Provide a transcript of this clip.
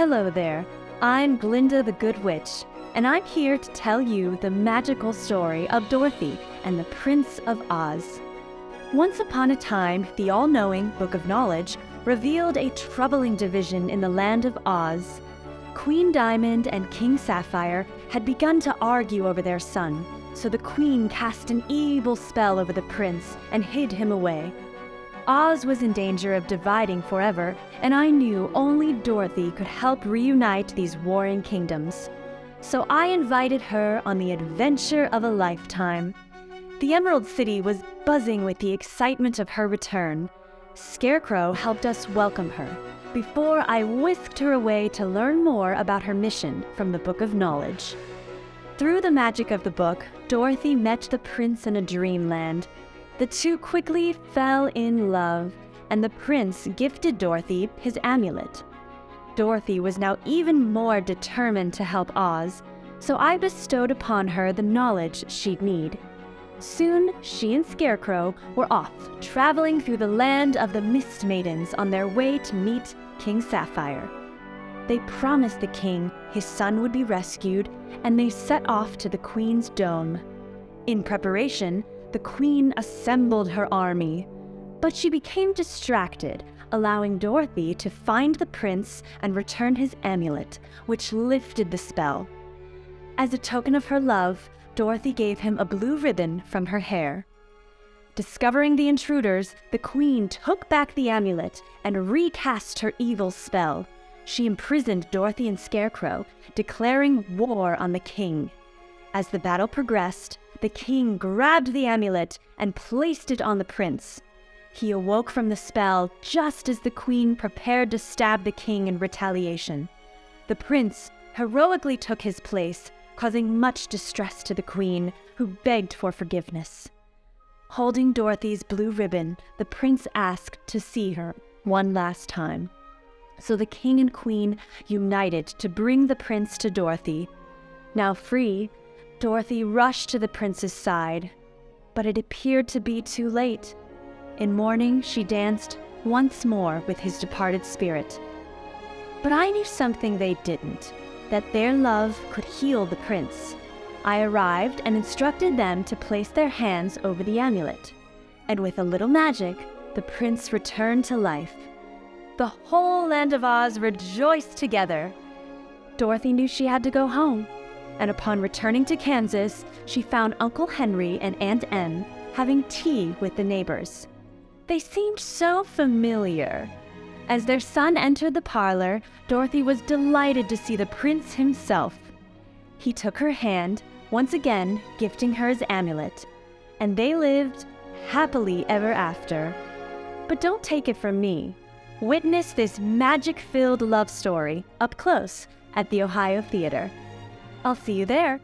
Hello there, I'm Glinda the Good Witch, and I'm here to tell you the magical story of Dorothy and the Prince of Oz. Once upon a time, the all-knowing Book of Knowledge revealed a troubling division in the land of Oz. Queen Diamond and King Sapphire had begun to argue over their son, so the Queen cast an evil spell over the prince and hid him away. Oz was in danger of dividing forever, and I knew only Dorothy could help reunite these warring kingdoms. So I invited her on the adventure of a lifetime. The Emerald City was buzzing with the excitement of her return. Scarecrow helped us welcome her, before I whisked her away to learn more about her mission from the Book of Knowledge. Through the magic of the book, Dorothy met the prince in a dreamland. The two quickly fell in love, and the prince gifted Dorothy his amulet. Dorothy was now even more determined to help Oz, so I bestowed upon her the knowledge she'd need. Soon, she and Scarecrow were off, traveling through the land of the Mist Maidens on their way to meet King Sapphire. They promised the king his son would be rescued, and they set off to the Queen's dome. In preparation, the Queen assembled her army, but she became distracted, allowing Dorothy to find the prince and return his amulet, which lifted the spell. As a token of her love, Dorothy gave him a blue ribbon from her hair. Discovering the intruders, the Queen took back the amulet and recast her evil spell. She imprisoned Dorothy and Scarecrow, declaring war on the king. As the battle progressed, the king grabbed the amulet and placed it on the prince. He awoke from the spell just as the Queen prepared to stab the king in retaliation. The prince heroically took his place, causing much distress to the Queen, who begged for forgiveness. Holding Dorothy's blue ribbon, the prince asked to see her one last time. So the king and queen united to bring the prince to Dorothy. Now free, Dorothy rushed to the prince's side, but it appeared to be too late. In mourning, she danced once more with his departed spirit. But I knew something they didn't, that their love could heal the prince. I arrived and instructed them to place their hands over the amulet, and with a little magic, the prince returned to life. The whole land of Oz rejoiced together. Dorothy knew she had to go home, and upon returning to Kansas, she found Uncle Henry and Aunt Em having tea with the neighbors. They seemed so familiar. As their son entered the parlor, Dorothy was delighted to see the prince himself. He took her hand, once again gifting her his amulet, and they lived happily ever after. But don't take it from me. Witness this magic-filled love story up close at the Ohio Theater. I'll see you there.